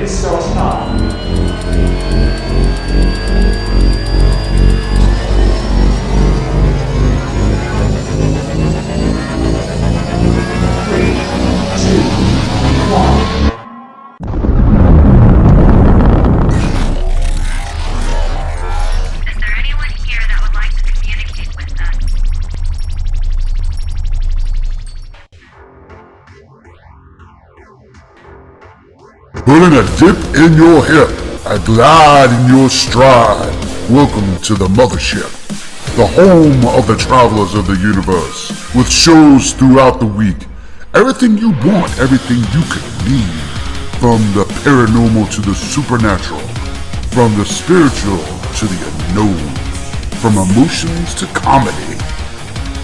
It's so time. Putting a dip in your hip, a glide in your stride. Welcome to the mothership, the home of the travelers of the universe, with shows throughout the week. Everything you want, everything you could need. From the paranormal to the supernatural, from the spiritual to the unknown, from emotions to comedy.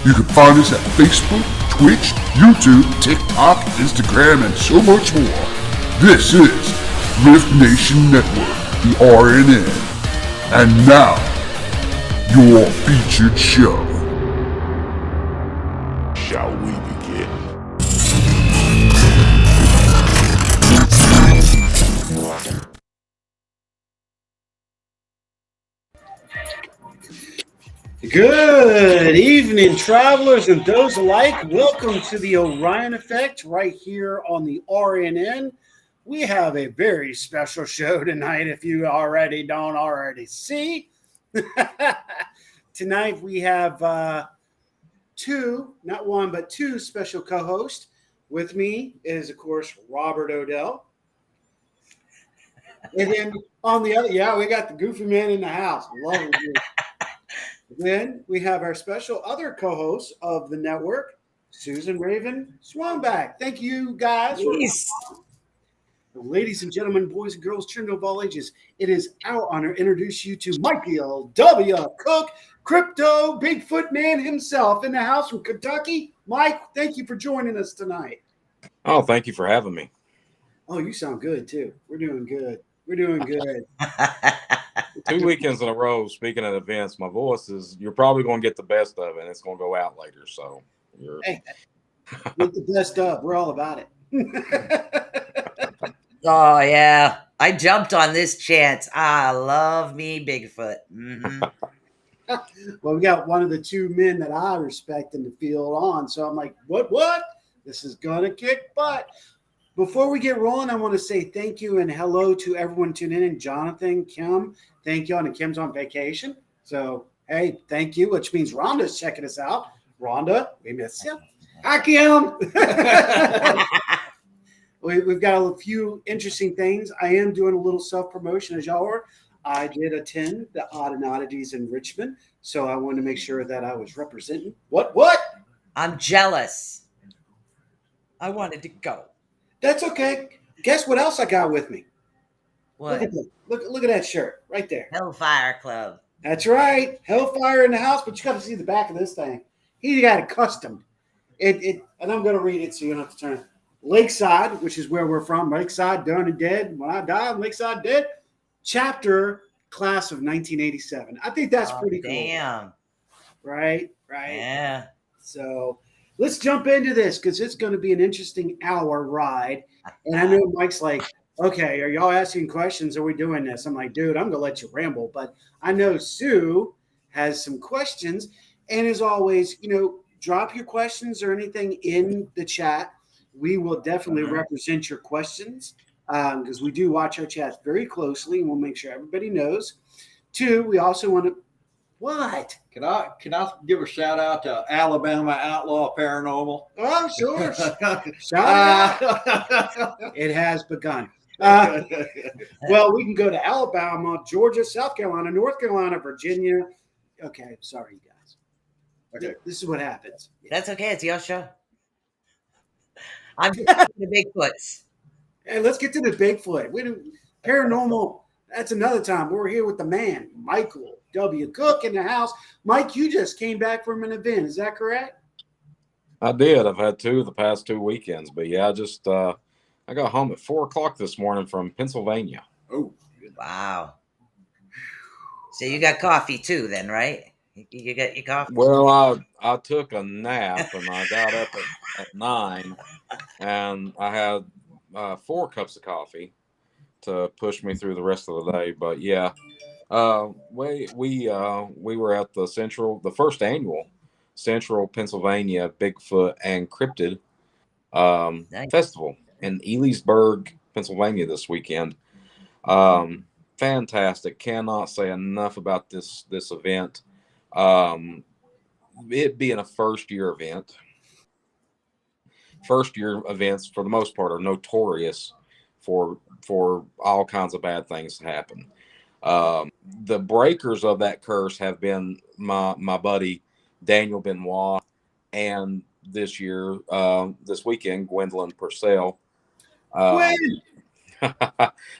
You can find us at Facebook, Twitch, YouTube, TikTok, Instagram, and so much more. This is Rift Nation Network, the RNN. And now, your featured show. Shall we begin? Good evening, travelers and those alike. Welcome to the Orion Effect right here on the RNN. We have a very special show tonight, if you don't already see. Tonight we have two, not one, but two special co-hosts. With me is, of course, Robert Odell. And then on the other, we got the goofy man in the house. Love him. Then we have our special other co-host of the network, Susan Raven Svanback. Thank you, guys. Ladies and gentlemen, boys and girls, children of all ages, it is our honor to introduce you to Mickael W. Cook, Crypto Bigfoot Man himself in the house from Kentucky. Mike, thank you for joining us tonight. Oh, thank you for having me. Oh, you sound good, too. We're doing good. We're doing good. 2 weekends in a row, speaking at events, my voice is, you're probably going to get the best of it, and it's going to go out later. So Hey, get the best of. We're all about it. Oh, yeah. I jumped on this chance. I love me Bigfoot. Mm-hmm. Well, we got one of the two men that I respect in the field on. So I'm like, what? This is going to kick butt. Before we get rolling, I want to say thank you and hello to everyone tuning in. And Jonathan, Kim, thank you. And Kim's on vacation. So, hey, thank you, which means Rhonda's checking us out. Rhonda, we miss you. Hi, Kim. We've got a few interesting things. I am doing a little self-promotion as y'all were. I did attend the Odd and Oddities in Richmond, so I wanted to make sure that I was representing. What? I'm jealous. I wanted to go. That's okay. Guess what else I got with me? What? Look at that shirt right there. Hellfire Club. That's right. Hellfire in the house, but you got to see the back of this thing. He got it custom. And I'm going to read it so you don't have to turn it. Lakeside, which is where we're from, Lakeside, done and dead. When I die, I'm Lakeside dead. Chapter, class of 1987. I think that's pretty cool. Damn. Right? Yeah. So let's jump into this because it's going to be an interesting hour ride. And I know Mike's like, okay, are y'all asking questions? Are we doing this? I'm like, dude, I'm going to let you ramble. But I know Sue has some questions. And as always, drop your questions or anything in the chat. We will definitely represent your questions because we do watch our chats very closely, and we'll make sure everybody knows. Two, we also want to – what? Can I give a shout out to Alabama Outlaw Paranormal? Oh, sure. Shout out. It has begun. Well, we can go to Alabama, Georgia, South Carolina, North Carolina, Virginia. Okay, sorry, you guys. Okay. This is what happens. That's okay. It's your show. I'm just the Bigfoots. Hey, let's get to the Bigfoot. We do paranormal. That's another time. We're here with the man, Mickael W. Cook in the house. Mike, you just came back from an event. Is that correct? I did. I've had two the past 2 weekends, but yeah, I got home at 4:00 this morning from Pennsylvania. Oh, wow. So you got coffee too, then, right? You got your coffee? Well, I took a nap and I got up at 9 and I had 4 cups of coffee. to push me through the rest of the day. But yeah, we were at the first annual Central Pennsylvania Bigfoot and Cryptid Nice. Festival in Elysburg, Pennsylvania this weekend. Fantastic. Cannot say enough about this event. It being a first year event. First year events, for the most part, are notorious for all kinds of bad things to happen. The breakers of that curse have been my buddy Daniel Benoit, and this weekend, Gwendolyn Purcell,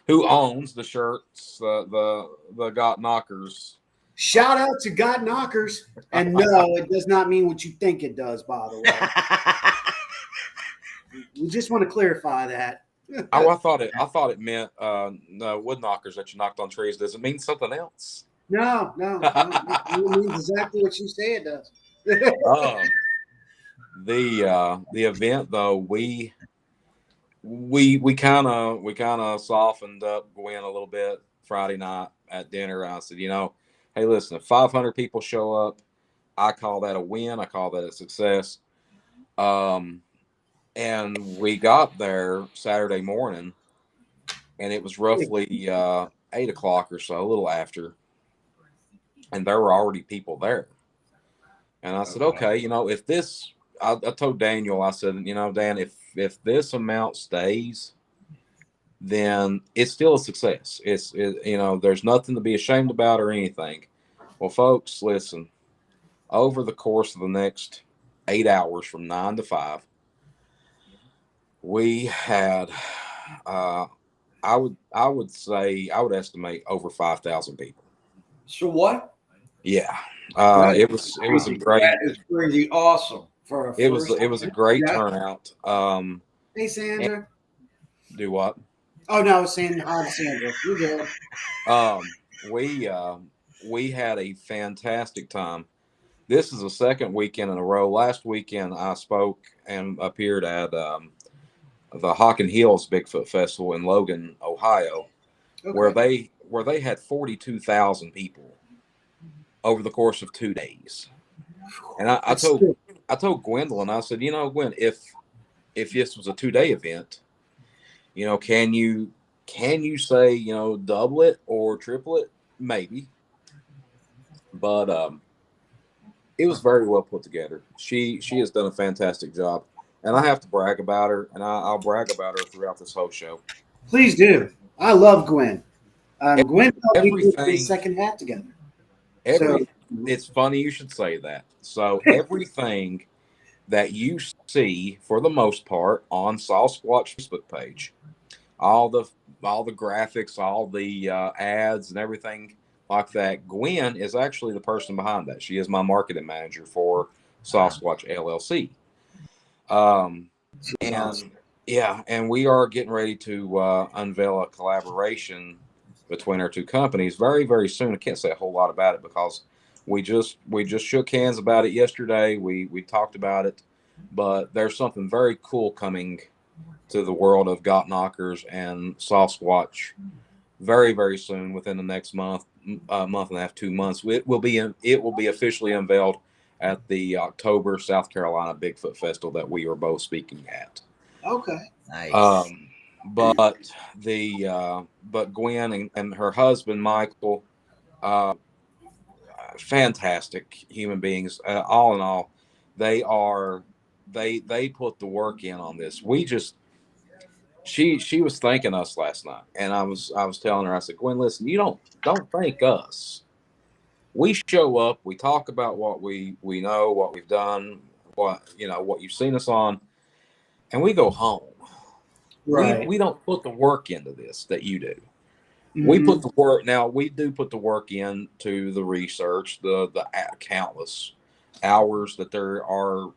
who owns the shirts, the Got Knockers. Shout out to God Knockers. And no, it does not mean what you think it does, by the way. We just want to clarify that. Oh, I thought it meant wood knockers that you knocked on trees. Does it mean something else? No. It means exactly what you say it does. The event though, we kind of softened up Gwen a little bit Friday night at dinner. I said, hey, listen, if 500 people show up, I call that a win. I call that a success. And we got there Saturday morning, and it was roughly 8 o'clock or so, a little after, and there were already people there. And I said, okay, if this, I told Daniel, I said, Dan, if this amount stays, then it's still a success. There's nothing to be ashamed about or anything. Well, folks, listen, over the course of the next 8 hours from 9 to 5, we had, I would estimate over 5,000 people. So what? Yeah. It was a great. That is crazy awesome for a It was a great turnout. Hey, Sandra. Do what? Oh no, I was saying hi to Sandra. You good? We had a fantastic time. This is the second weekend in a row. Last weekend I spoke and appeared at the Hocking Hills Bigfoot Festival in Logan, Ohio, where they had 42,000 people over the course of 2 days. And I told Gwendolyn, I said, Gwen, if this was a 2-day event, can you say, double it or triple it? Maybe. But it was very well put together. She has done a fantastic job. And I have to brag about her, and I'll brag about her throughout this whole show. Please do. I love Gwen. Gwen helped me put the Everything- second hat together. It's funny you should say that. So everything that you see, for the most part, on Sasquatch Facebook page, all the graphics, all the ads, and everything like that, Gwen is actually the person behind that. She is my marketing manager for Sasquatch LLC. And we are getting ready to unveil a collaboration between our two companies very, very soon. I can't say a whole lot about it because we just shook hands about it yesterday. We talked about it, but there's something very cool coming to the world of Got Knockers and Sasquatch very, very soon, within the next month and a half, 2 months. It will be officially unveiled at the October South Carolina Bigfoot Festival that we are both speaking at. Okay. Nice. But Gwen and her husband Mickael, fantastic human beings. All in all, they put the work in on this. She was thanking us last night, and I was telling her, I said, Gwen, listen, you don't thank us. We show up, we talk about what we know, what we've done, what you've seen us on, and we go home. Right. We don't put the work into this that you do. Mm-hmm. We put the work. Now we do put the work into the research, the countless hours that there are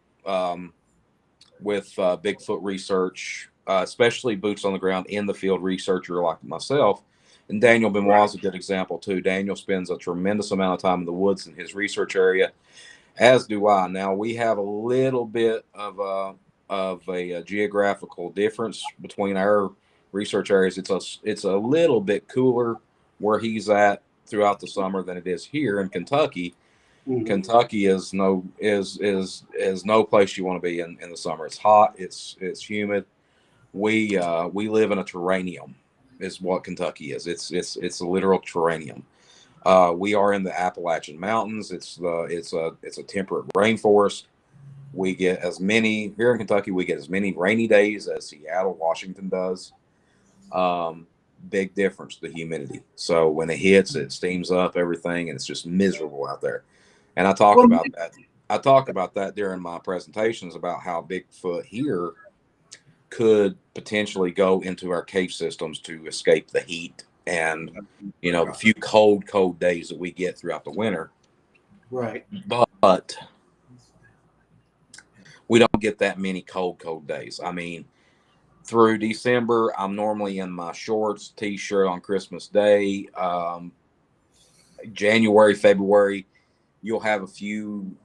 with Bigfoot research, especially boots on the ground in the field researcher like myself. And Daniel Benoit is a good example too. Daniel spends a tremendous amount of time in the woods in his research area, as do I. Now we have a little bit of a geographical difference between our research areas, it's a little bit cooler where he's at throughout the summer than it is here in Kentucky. Mhm. Kentucky is no place you want to be in the summer. It's hot. It's humid. We live in a terranium, is what Kentucky is. It's a literal terranium. We are in the Appalachian Mountains. It's a temperate rainforest. We get as many here in Kentucky. We get as many rainy days as Seattle, Washington does. Big difference, the humidity. So when it hits, it steams up everything, and it's just miserable out there. And I talk about that. I talk about that during my presentations about how Bigfoot here could potentially go into our cave systems to escape the heat and, the few cold days that we get throughout the winter. Right. But we don't get that many cold days. I mean, through December, I'm normally in my shorts, t-shirt on Christmas Day. January, February, you'll have a few,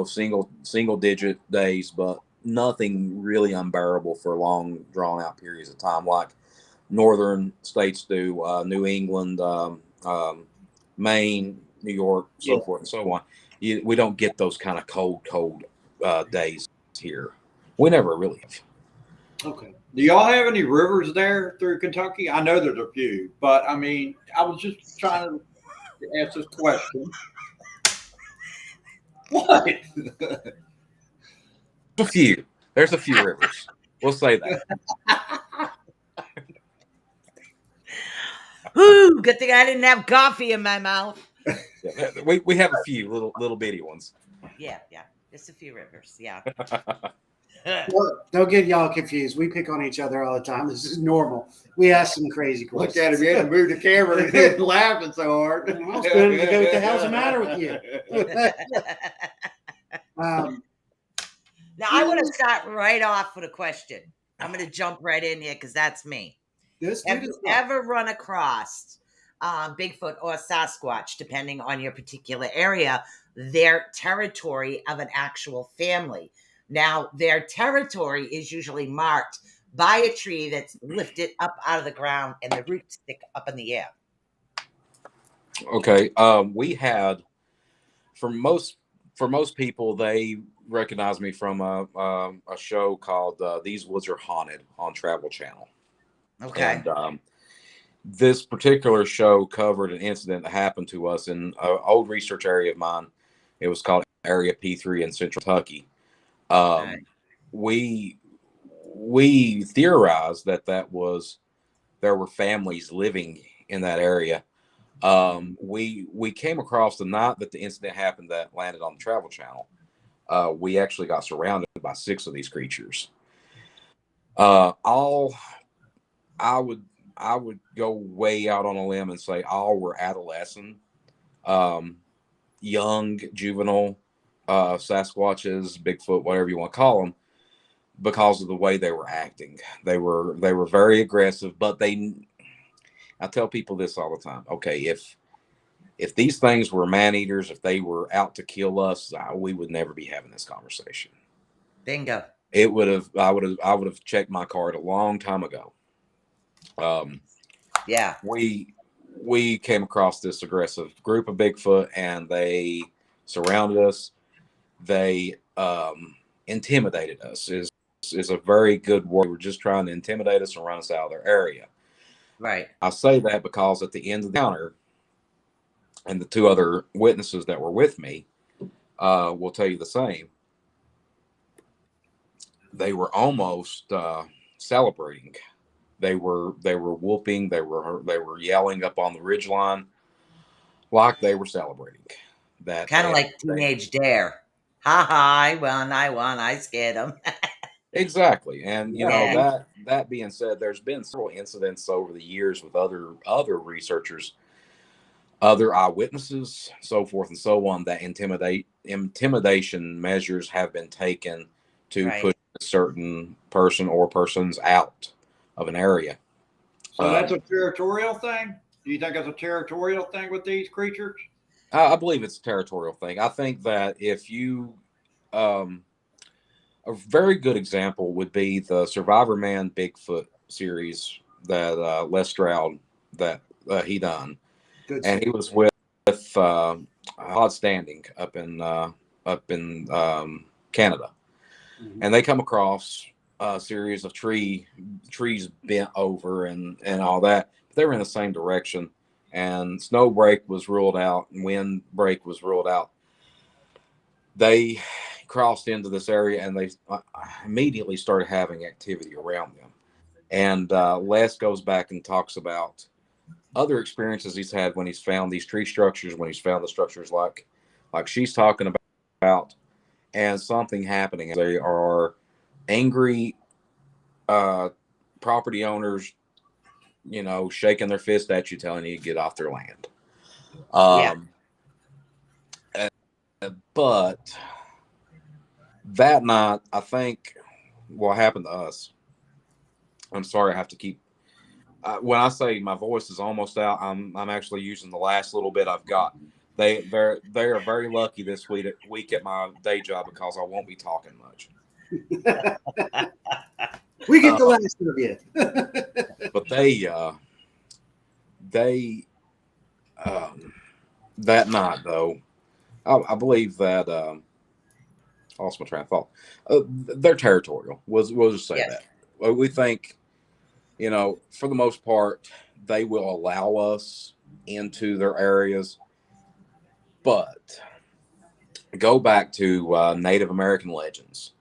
single digit days, but nothing really unbearable for long, drawn out periods of time like northern states do, New England, Maine, New York, so forth and so on. We don't get those kind of cold days here. We never really have. Okay. Do y'all have any rivers there through Kentucky? I know there's a few, but I mean, I was just trying to ask this question. What? There's a few rivers. We'll say that. Ooh, good thing I didn't have coffee in my mouth. Yeah, we have a few little bitty ones. Yeah, just a few rivers. Yeah. Well, don't get y'all confused. We pick on each other all the time. This is normal. We ask some crazy questions. Look at him. You had to move the camera and he's laughing so hard. I was going to go, what the hell's the matter with you? Now, I want to start right off with a question. I'm going to jump right in here because that's me. Have you ever run across Bigfoot or Sasquatch, depending on your particular area, their territory of an actual family? Now, their territory is usually marked by a tree that's lifted up out of the ground and the roots stick up in the air. Okay. We had, for most people, they recognize me from a show called These Woods Are Haunted on Travel Channel. Okay. And this particular show covered an incident that happened to us in an old research area of mine. It was called Area P3 in Central Kentucky. Right. We theorized that there were families living in that area. We came across the night that the incident happened that landed on the Travel Channel. We actually got surrounded by 6 of these creatures. I would go way out on a limb and say all were adolescent, young, juvenile Sasquatches, Bigfoot, whatever you want to call them, because of the way they were acting. They were very aggressive, but I tell people this all the time. Okay, if these things were man eaters, if they were out to kill us, we would never be having this conversation. Bingo. I would have checked my card a long time ago. Yeah. We came across this aggressive group of Bigfoot, and they surrounded us. They intimidated us. Is a very good word. They were just trying to intimidate us and run us out of their area. Right. I say that because at the end of the encounter, and the 2 other witnesses that were with me will tell you the same. They were almost celebrating. They were whooping. They were yelling up on the ridgeline like they were celebrating. That kind of like Teenage Dare. Ha ha! I won! I scared them. Exactly. And that being said, there's been several incidents over the years with other researchers, other eyewitnesses, so forth and so on, that intimidation measures have been taken to push a certain person or persons out of an area. So that's a territorial thing? Do you think it's a territorial thing with these creatures? I believe it's a territorial thing. I think that if you a very good example would be the Survivor Man Bigfoot series Les Stroud that he done, Good and he was with Hod Standing up in Canada, and they come across a series of trees bent over and all that. But they were in the same direction, and snow break was ruled out, and wind break was ruled out. They crossed into this area, and they immediately started having activity around them. And Les goes back and talks about other experiences he's had when he's found these tree structures, when he's found the structures like she's talking about, and something happening. They are angry property owners, shaking their fist at you, telling you to get off their land. But that night, I think what happened to us, I'm sorry, I have to keep, when I say my voice is almost out, I'm actually using the last little bit I've got. They are very lucky this week at my day job, because I won't be talking much. We get the last of you. But that night though, I believe that I lost my train of thought. They're territorial. We'll just say that. We think, for the most part, they will allow us into their areas. But go back to Native American legends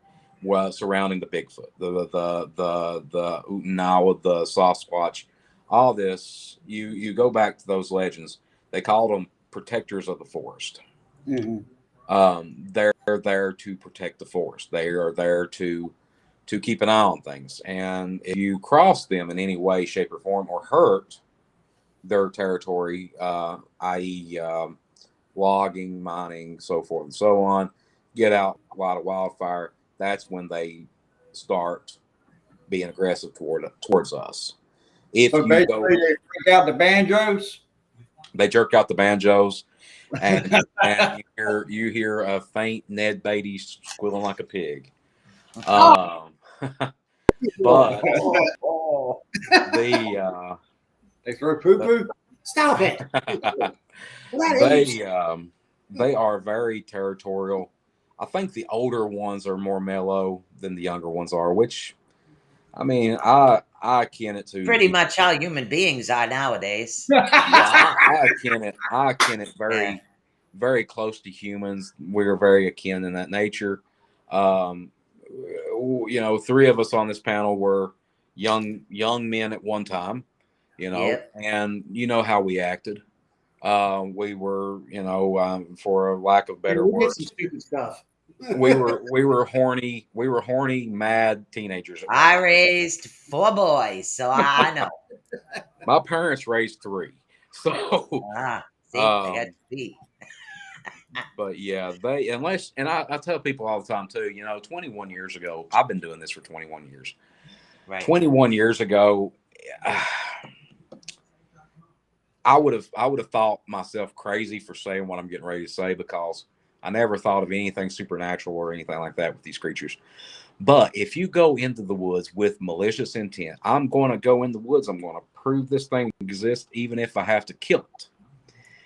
surrounding the Bigfoot, the Utanawa, the Sasquatch, all this. You go back to those legends. They called them protectors of the forest. Mm-hmm. They're there to protect the forest. They are there to keep an eye on things. And if you cross them in any way, shape, or form, or hurt their territory, i.e., logging, mining, so forth and so on, get out a lot of wildfire, that's when they start being aggressive towards us. If so you basically, they break out the banjos. They jerk out the banjos, and you hear a faint Ned Beatty squealing like a pig. But they throw poo poo. Stop it. They are very territorial. I think the older ones are more mellow than the younger ones are, which, I mean, I akin it to pretty much how human beings are nowadays. Yeah, I akin it very, very close to humans. We're very akin in that nature. Three of us on this panel were young men at one time, and you know how we acted. We were, for a lack of better words, some stupid stuff. we were horny, mad teenagers. I raised 4 boys, so I know. My parents raised 3, so I got to see. But yeah, I tell people all the time too. 21 years ago, I've been doing this for 21 years. Right. 21 years ago, I would have thought myself crazy for saying what I'm getting ready to say, because I never thought of anything supernatural or anything like that with these creatures. But if you go into the woods with malicious intent, I'm going to go in the woods. I'm going to prove this thing exists, even if I have to kill it.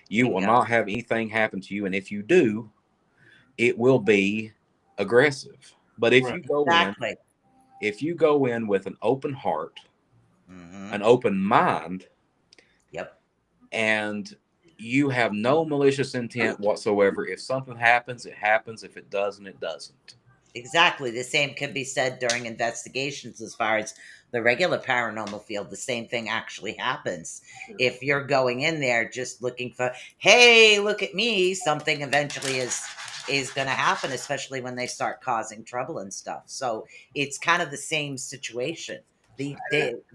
You will not have anything happen to you. And if you do, it will be aggressive. But if you go in with an open heart, an open mind, and you have no malicious intent whatsoever, if something happens, it happens. If it doesn't, it doesn't. Exactly. The same can be said during investigations as far as the regular paranormal field. The same thing actually happens. If you're going in there just looking for, hey, look at me, something eventually is going to happen, especially when they start causing trouble and stuff. So it's kind of the same situation.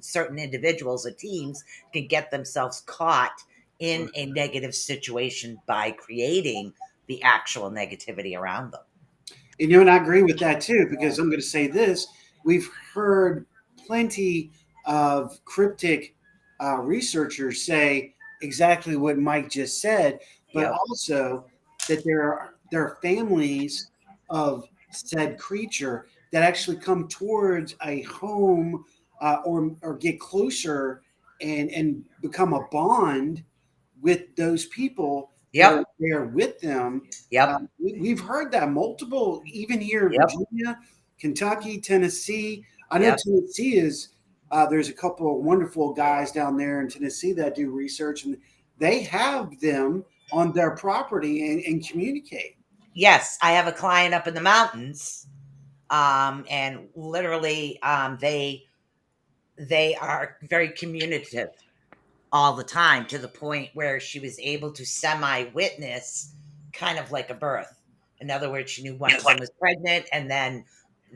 Certain individuals or teams can get themselves caught in a negative situation by creating the actual negativity around them. And I agree with that too, because I'm going to say this. We've heard plenty of cryptic researchers say exactly what Mike just said, but also that there are families of said creature that actually come towards a home or get closer and become a bond with those people that are there with them. We've heard that multiple, even here in Virginia, Kentucky, Tennessee. I know Tennessee is. There's a couple of wonderful guys down there in Tennessee that do research, and they have them on their property and communicate. Yes, I have a client up in the mountains, and literally, they are very communicative all the time, to the point where she was able to semi-witness kind of like a birth. In other words, she knew one of them was pregnant, and then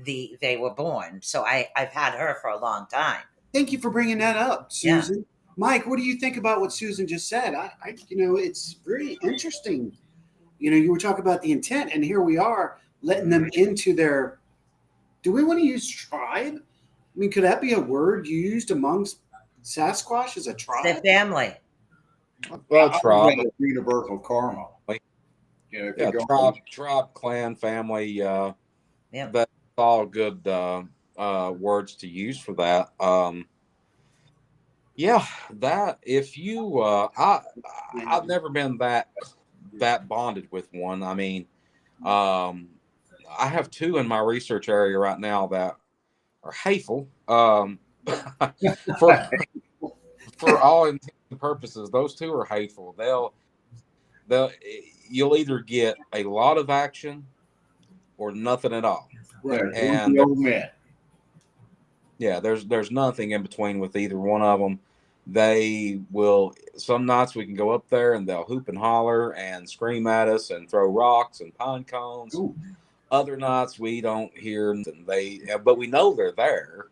they were born. So I've had her for a long time. Thank you for bringing that up, Susan. Mike, what do you think about what Susan just said? It's very interesting. You were talking about the intent, and here we are letting them into their. Do we want to use tribe? I mean, could that be a word used amongst Sasquatch as a tribe? It's a family. Well, tribe, universal karma. Tribe, clan, family. That's all good words to use for that. That if you, I've never been that bonded with one. I mean, I have two in my research area right now that are hateful. For all intents and purposes, those two are hateful. You'll either get a lot of action or nothing at all. Right. And the old man. Yeah, there's nothing in between with either one of them. They will. Some nights we can go up there and they'll hoop and holler and scream at us and throw rocks and pine cones. Ooh. Other nights we don't hear them. But we know they're there.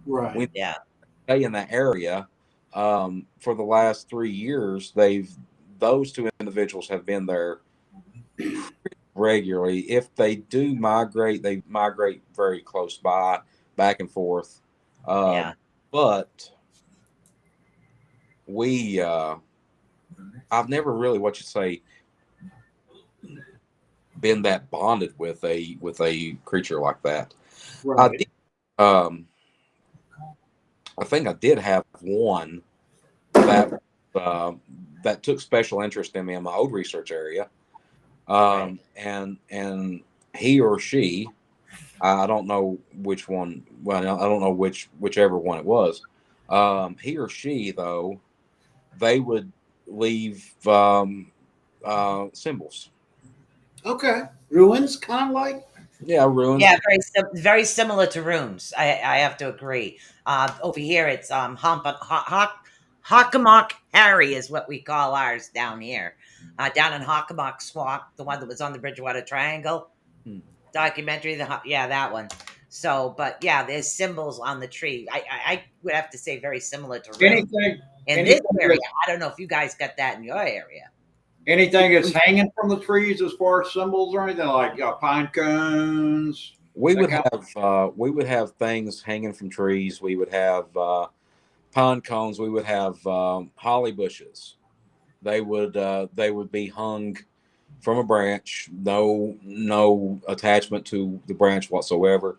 Right. We stay in that area. For the last 3 years, those two individuals have been there regularly. If they do migrate, they migrate very close by, back and forth. But I've never really, been that bonded with a creature like that. Right. I think I did have one that took special interest in me in my old research area. And he or she, I don't know which one. Well, I don't know whichever one it was. He or she, though, they would leave symbols. Okay, ruins, kind of like. Yeah, ruins. Yeah, very similar to runes. I have to agree. Over here, it's Hockamock Harry is what we call ours down here. Down in Hockamock Swamp, the one that was on the Bridgewater Triangle documentary. That one. So, but there's symbols on the tree. I would have to say very similar to runes. In this area, I don't know if you guys got that in your area. Anything that's hanging from the trees as far as symbols or anything, like pine cones. We would have things hanging from trees. We would have pine cones. We would have holly bushes. They would be hung from a branch. No attachment to the branch whatsoever.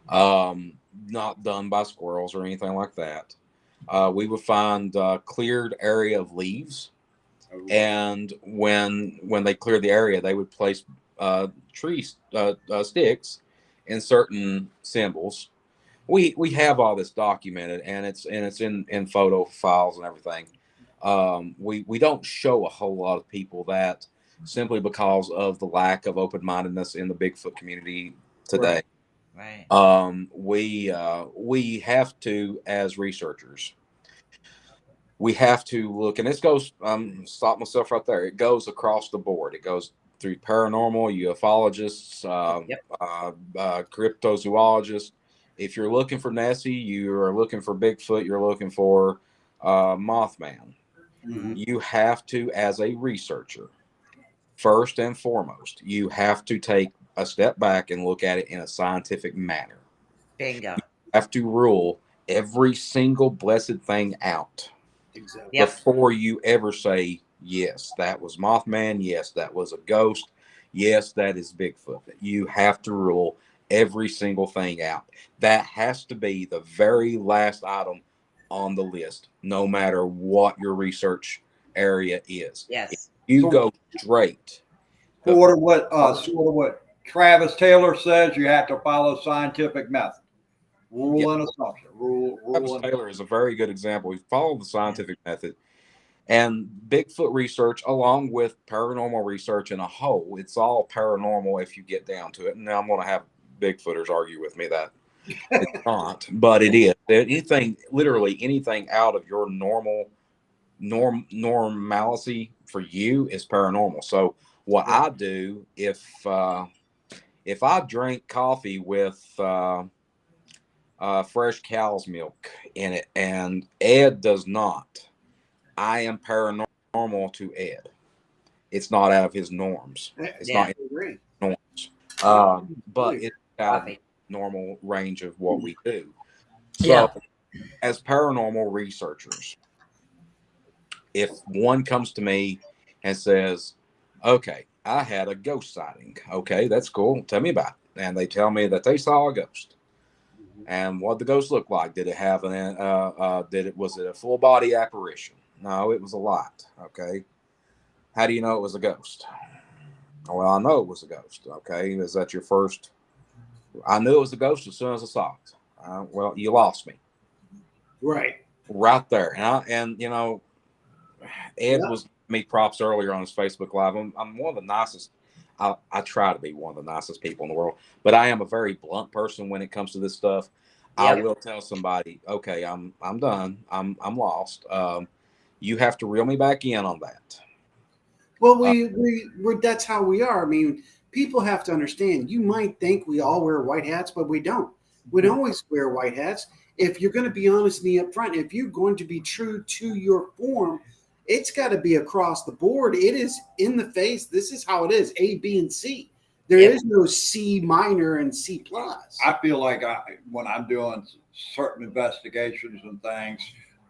Not done by squirrels or anything like that. We would find cleared area of leaves. And when they cleared the area, they would place sticks in certain symbols. We have all this documented, and it's in photo files and everything. We don't show a whole lot of people that, simply because of the lack of open-mindedness in the Bigfoot community today. Right. We have to, as researchers, we have to look, and this goes, stop myself right there. It goes across the board. It goes through paranormal, ufologists, cryptozoologists. If you're looking for Nessie, you are looking for Bigfoot, you're looking for Mothman. Mm-hmm. You have to, as a researcher, first and foremost, you have to take a step back and look at it in a scientific manner. Bingo. You have to rule every single blessed thing out. Exactly. Before you ever say, yes, that was Mothman. Yes, that was a ghost. Yes, that is Bigfoot. You have to rule every single thing out. That has to be the very last item on the list, no matter what your research area is. If Yes. you So- go straight. Sort of what Travis Taylor says, you have to follow scientific method. Rule and assumption. Travis And Taylor is a very good example. He followed the scientific method. And Bigfoot research, along with paranormal research in a whole, it's all paranormal if you get down to it. And now I'm going to have Bigfooters argue with me that it's not, but it is. Anything, literally anything out of your normalcy for you is paranormal. So what I do if I drink coffee with fresh cow's milk in it, and Ed does not, I am paranormal to Ed. It's not out of his norms. It's not his norms. But it's out of the normal range of what we do. So, as paranormal researchers, if one comes to me and says, "Okay, I had a ghost sighting," okay, that's cool. Tell me about it. And they tell me that they saw a ghost. And what the ghost looked like? Did it have was it a full body apparition? No, it was a light. Okay. How do you know it was a ghost? Well, I know it was a ghost. Okay. Is that your first? I knew it was a ghost as soon as I saw it. Well, you lost me. Right there. And Ed was giving me props earlier on his Facebook Live. I'm one of the nicest. I try to be one of the nicest people in the world, but I am a very blunt person when it comes to this stuff. I will tell somebody, okay, I'm done. I'm lost. You have to reel me back in on that. Well, we're that's how we are. I mean, people have to understand. You might think we all wear white hats, but we don't. We don't always wear white hats. If you're going to be honest with me up front, if you're going to be true to your form, it's got to be across the board. It is in the face. This is how it is. A, B, and C. There is no C minor and C plus. I feel like when I'm doing certain investigations and things,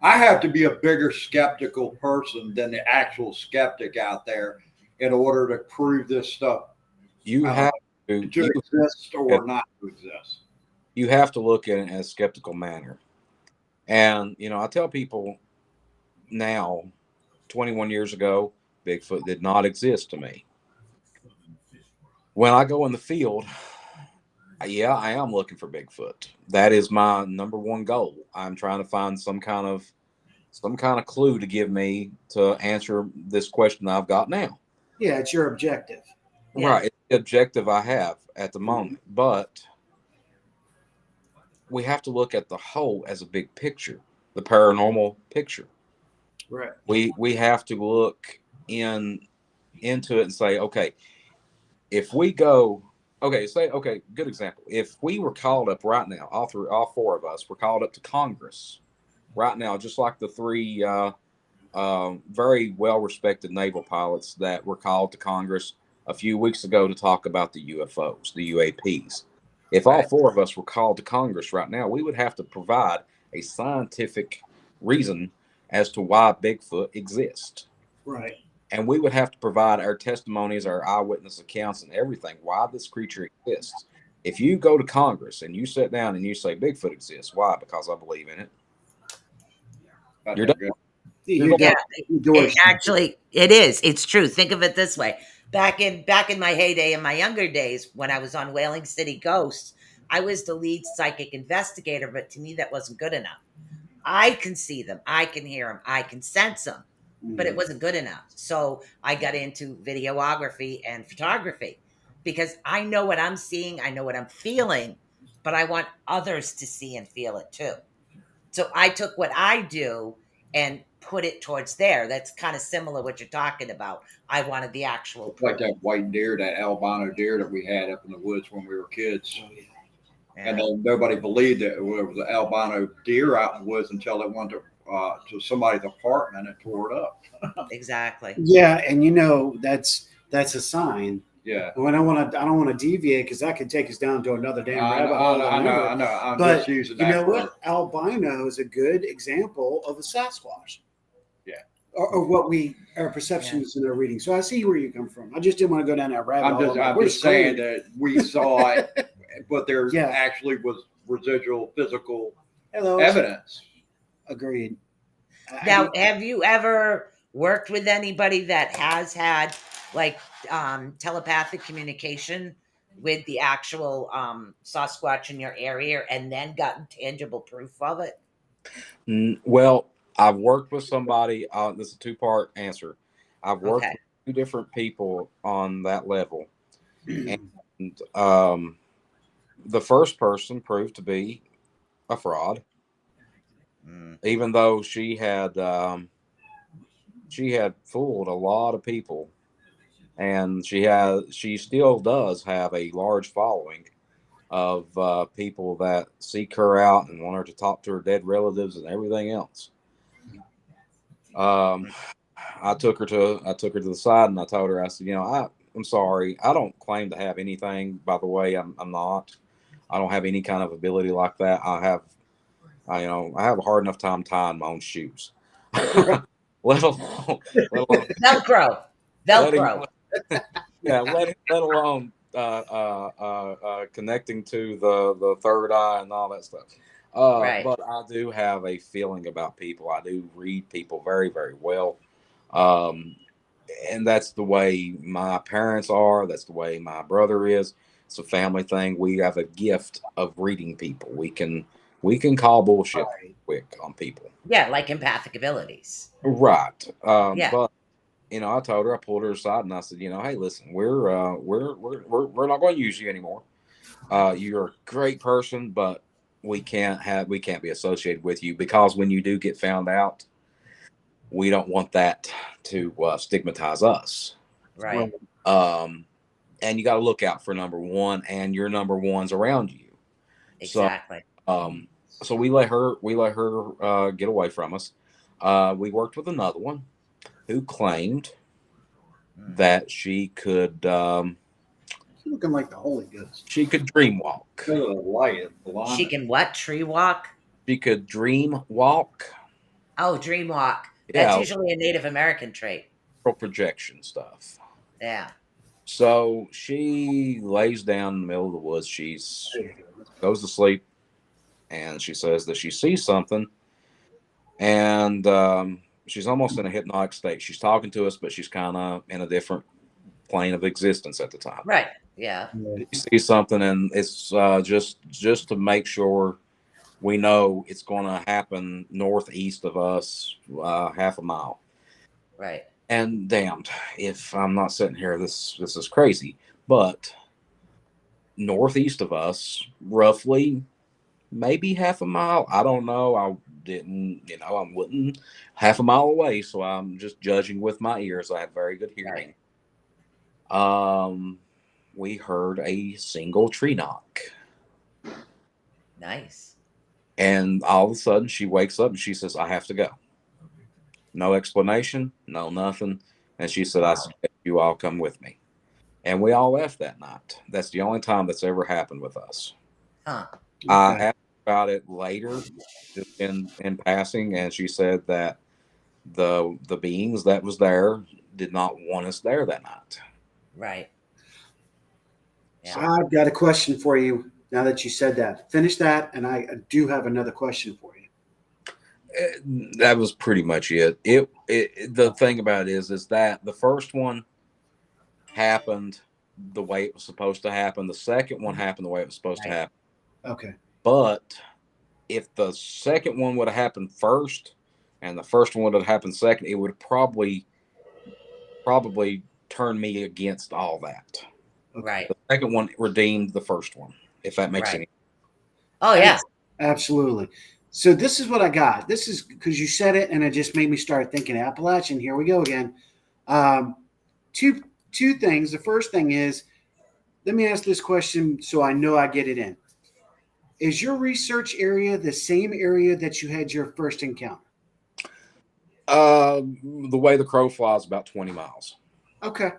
I have to be a bigger skeptical person than the actual skeptic out there in order to prove this stuff. You have to exist or not to exist. You have to look at it in a skeptical manner. And, I tell people now, 21 years ago, Bigfoot did not exist to me. When I go in the field, I am looking for Bigfoot. That is my number one goal. I'm trying to find some kind of clue to give me to answer this question I've got now. Yeah, it's your objective. Right. It's the objective I have at the moment. But we have to look at the whole as a big picture, the paranormal picture. Right. We have to look into it and say, okay, if we go, good example. If we were called up right now, all four of us were called up to Congress right now, just like the three very well-respected naval pilots that were called to Congress a few weeks ago to talk about the UFOs, the UAPs. If all four of us were called to Congress right now, we would have to provide a scientific reason as to why Bigfoot exists. Right. And we would have to provide our testimonies, our eyewitness accounts, and everything, why this creature exists. If you go to Congress and you sit down and you say Bigfoot exists, why? Because I believe in it. You're done. Actually, it is. It's true. Think of it this way. Back in my heyday, in my younger days, when I was on Whaling City Ghosts, I was the lead psychic investigator, but to me, that wasn't good enough. I can see them. I can hear them. I can sense them, but it wasn't good enough. So I got into videography and photography because I know what I'm seeing. I know what I'm feeling, but I want others to see and feel it too. So I took what I do and put it towards there. That's kind of similar what you're talking about. I wanted the actual proof. Like that white deer, that albino deer that we had up in the woods when we were kids. Oh, yeah. And then nobody believed that it was an albino deer out in the woods until it went to somebody's apartment and tore it up. Exactly. Yeah, and that's a sign. Yeah. When I don't want to deviate because that could take us down to another damn rabbit hole. I know. I'm but just using that. You know what? Albino is a good example of a Sasquatch. Yeah. Or what our perceptions in our reading. So I see where you come from. I just didn't want to go down that rabbit hole. I'm just saying that we saw it but there Yeah. actually was residual physical Hello. evidence. Agreed. Now, have you ever worked with anybody that has had like telepathic communication with the actual Sasquatch in your area and then gotten tangible proof of it? Well, I've worked with somebody. This is a two-part answer. I've worked Okay. with two different people on that level, and the first person proved to be a fraud, even though she had fooled a lot of people, and she still does have a large following of people that seek her out and want her to talk to her dead relatives and everything else. I took her to the side and I told her, I said, I'm sorry, I don't claim to have anything. By the way, I'm not. I don't have any kind of ability like that. I have a hard enough time tying my own shoes. let alone Velcro. let alone connecting to the third eye and all that stuff. Right. But I do have a feeling about people. I do read people very, very well. And that's the way my parents are. That's the way my brother is. It's a family thing. We have a gift of reading people. We can call bullshit quick on people. Yeah, like empathic abilities. Right. Yeah. But I told her, I pulled her aside and I said, hey, listen, we're not going to use you anymore. You're a great person, but we can't be associated with you, because when you do get found out, we don't want that to stigmatize us. Right. And you got to look out for number one and your number ones around you. Exactly. So we let her get away from us. We worked with another one who claimed that she could looking like the Holy Ghost. She could dream walk. She can what? Tree walk? She could dream walk. Oh, dream walk. That's usually a Native American trait. Projection stuff. Yeah. So she lays down in the middle of the woods. She goes to sleep, and she says that she sees something, and she's almost in a hypnotic state. She's talking to us, but she's kind of in a different plane of existence at the time. Right. Yeah. She sees something, and it's just to make sure we know it's going to happen northeast of us, half a mile. Right. And damned if I'm not sitting here, this is crazy, but northeast of us, roughly, maybe half a mile. I don't know. I wasn't half a mile away, so I'm just judging with my ears. I have very good hearing. Right. We heard a single tree knock. Nice. And all of a sudden, she wakes up and she says, "I have to go." No explanation, no nothing. And she said, "I suggest you all come with me." And we all left that night. That's the only time that's ever happened with us. Huh. I asked about it later, just in passing, and she said that the beings that was there did not want us there that night. Right. Yeah. So I've got a question for you now that you said that. Finish that, and I do have another question for you. That was pretty much it. The thing about it is that the first one happened the way it was supposed to happen. The second one happened the way it was supposed to happen. Okay. But if the second one would have happened first and the first one would have happened second, it would probably turn me against all that. Right. The second one redeemed the first one, if that makes any sense. Oh, yeah. Absolutely. So this is what I got. This is because you said it, and it just made me start thinking Appalachian. Here we go again. Two things. The first thing is, let me ask this question so I know I get it in. Is your research area the same area that you had your first encounter? The way the crow flies, about 20 miles. Okay.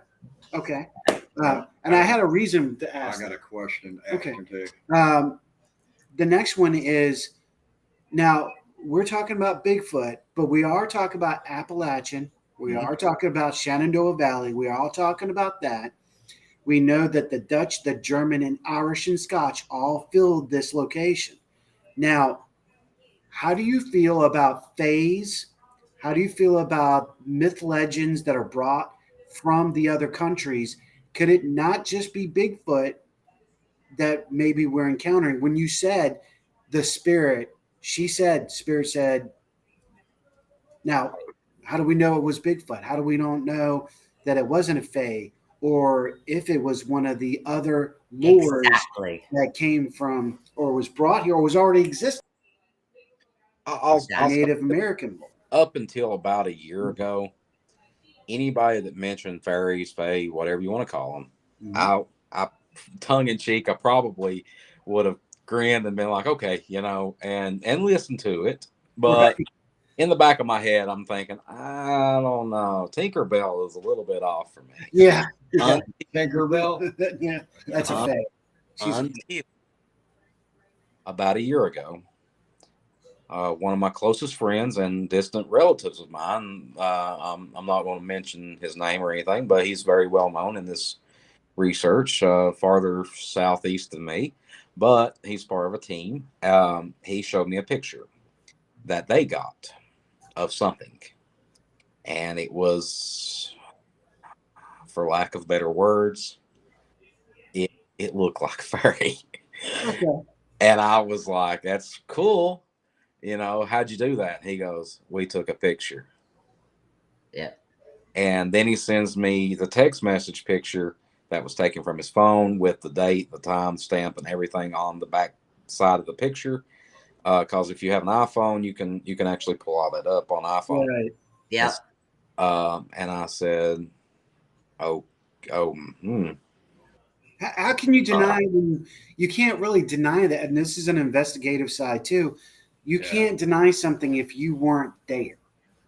And I had a reason to ask. I got a question. Okay. The next one is, now we're talking about Bigfoot, but we are talking about Appalachian. We are talking about Shenandoah Valley. We are all talking about that. We know that the Dutch, the German, and Irish and Scotch all filled this location. Now, how do you feel about fays? How do you feel about myth legends that are brought from the other countries? Could it not just be Bigfoot that maybe we're encountering? When you said the spirit, spirit said, now, how do we know it was Bigfoot? How do we don't know that it wasn't a fae, or if it was one of the other lures that came from, or was brought here, or was already existing? I'll Native American lore. Up until about a year ago, anybody that mentioned fairies, fae, whatever you want to call them, I tongue in cheek, I probably would have grinned and been like, okay, and listened to it, but. Right. In the back of my head, I'm thinking, I don't know. Tinkerbell is a little bit off for me. Yeah. Tinkerbell? Yeah, that's a fact. Until about a year ago, one of my closest friends and distant relatives of mine, I'm not going to mention his name or anything, but he's very well known in this research, farther southeast than me, but he's part of a team. He showed me a picture that they got of something, and it was, for lack of better words, it looked like a fairy. Okay. And I was like, that's cool, how'd you do that? He goes, we took a picture. Yeah. And then he sends me the text message picture that was taken from his phone with the date, the time stamp, and everything on the back side of the picture. Because if you have an iPhone, you can actually pull all that up on iPhone. Right. Yeah. And I said, How can you deny when you can't really deny that? And this is an investigative side too. You can't deny something if you weren't there.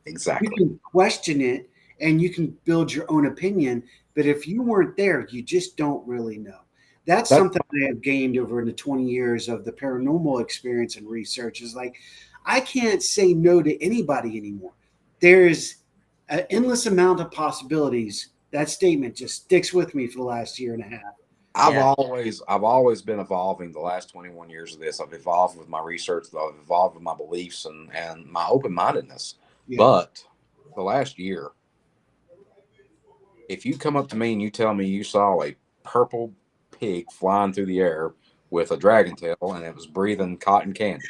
Exactly. You can question it and you can build your own opinion, but if you weren't there, you just don't really know. That's something I have gained over the 20 years of the paranormal experience and research, is like, I can't say no to anybody anymore. There's an endless amount of possibilities. That statement just sticks with me for the last year and a half. I've always been evolving the last 21 years of this. I've evolved with my research, I've evolved with my beliefs and my open-mindedness. Yeah. But the last year, if you come up to me and you tell me you saw a purple pig flying through the air with a dragon tail and it was breathing cotton candy,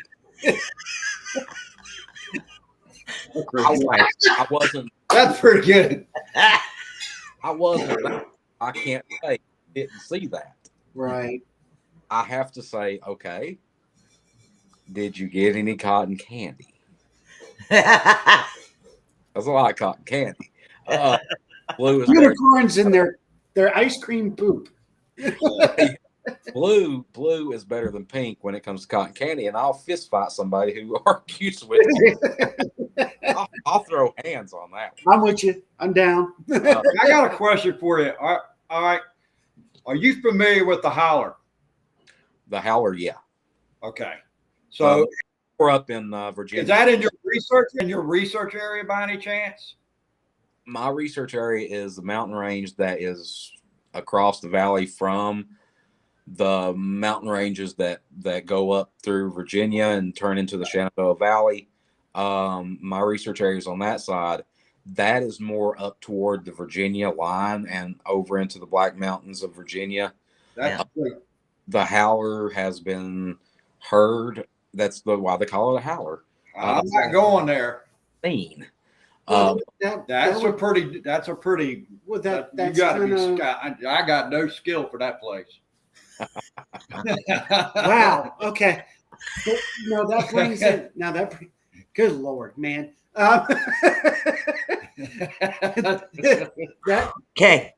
I wasn't. That's pretty good. I wasn't. I can't say didn't see that. Right. I have to say, okay, did you get any cotton candy? That's a lot of cotton candy. Blue is unicorns in their ice cream poop. Blue is better than pink when it comes to cotton candy, and I'll fist fight somebody who argues with me. I'll throw hands on that one. I'm with you. I'm down. I got a question for you. All right. Are you familiar with the howler? The howler, yeah. Okay. So we're up in Virginia. Is that in your research area by any chance? My research area is the mountain range that is across the valley from the mountain ranges that go up through Virginia and turn into the Shenandoah Valley. My research area is on that side. That is more up toward the Virginia line and over into the Black Mountains of Virginia. The howler has been heard. That's why they call it a howler. I'm not going there. Mean. That's a pretty. Well, you got to be. I got no skill for that place. Wow. Okay. No, that brings it. Now good Lord, man. Okay.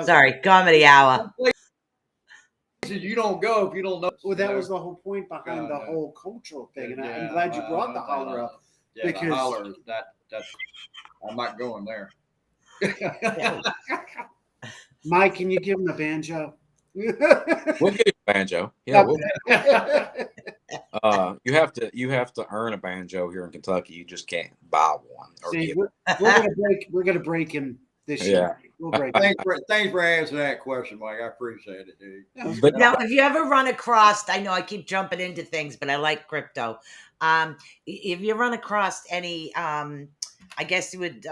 Sorry, comedy hour. You don't go if you don't know. Well, that was the whole point behind the whole cultural thing, and I'm glad you brought the holler up. Yeah, because the holler, that's I'm not going there. Mike, can you give him the banjo? We'll get you a banjo. Yeah, you have to earn a banjo here in Kentucky. You just can't buy one or See, get we're gonna break him this year. We'll break him. Thanks for answering that question, Mike. I appreciate it, dude. But Now, if you ever run across, I know I keep jumping into things, but I like crypto. If you run across any, I guess you would.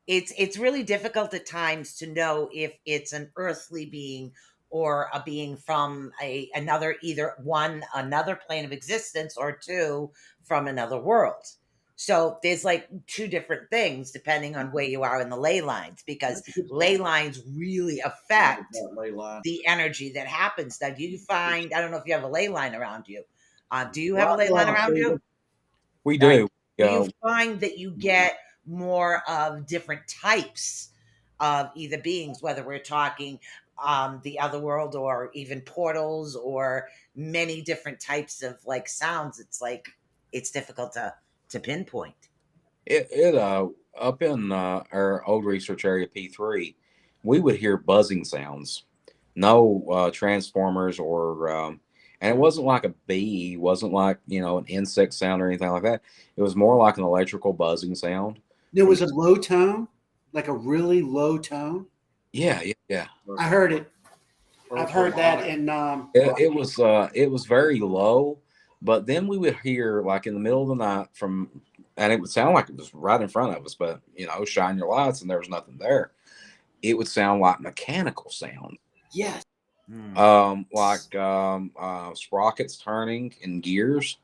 It's really difficult at times to know if it's an earthly being or a being from another, either one, another plane of existence, or two, from another world. So there's like two different things depending on where you are in the ley lines, because ley lines really affect the energy that happens. Now, do you find, I don't know if you have a ley line around you. Do you have a ley line around you? we do. Do you find that you get more of different types of either beings, whether we're talking the other world or even portals, or many different types of like sounds? It's like it's difficult to pinpoint. It up in our old research area P3, we would hear buzzing sounds, no transformers or and it wasn't like a bee, wasn't like an insect sound or anything like that. It was more like an electrical buzzing sound. There was a low tone, like a really low tone. Yeah. I heard it. I've heard that in. It was very low, but then we would hear like in the middle of the night and it would sound like it was right in front of us, but shine your lights and there was nothing there. It would sound like mechanical sound. Yes. Like sprockets turning in gears.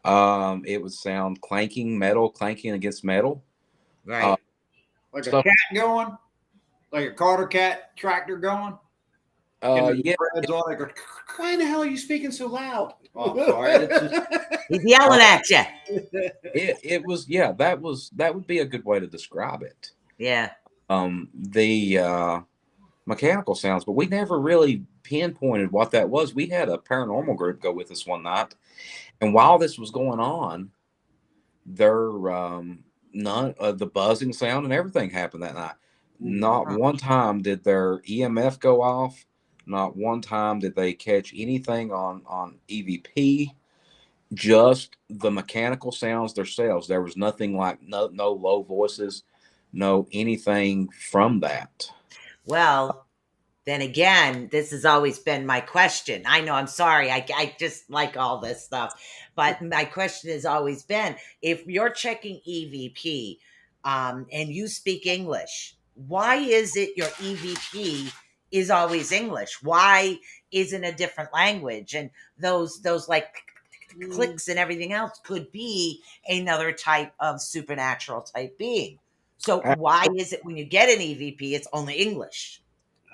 It would sound clanking against metal. Right. Like a cat going, like a Carter cat tractor going. Yeah. Why in the hell are you speaking so loud? Oh, I'm sorry. He's yelling at you. It was, yeah, that would be a good way to describe it. Yeah. The mechanical sounds, but we never really pinpointed what that was. We had a paranormal group go with us one night, and while this was going on, there none of the buzzing sound and everything happened that night. Not one time did their EMF go off. Not one time did they catch anything on EVP. Just the mechanical sounds themselves. There was nothing like no low voices, no anything from that. Well, then again, this has always been my question. I know, I'm sorry. I just like all this stuff. But my question has always been, if you're checking EVP and you speak English, why is it your EVP is always English? Why isn't a different language? And those like clicks and everything else could be another type of supernatural type being. So why is it when you get an EVP, it's only English?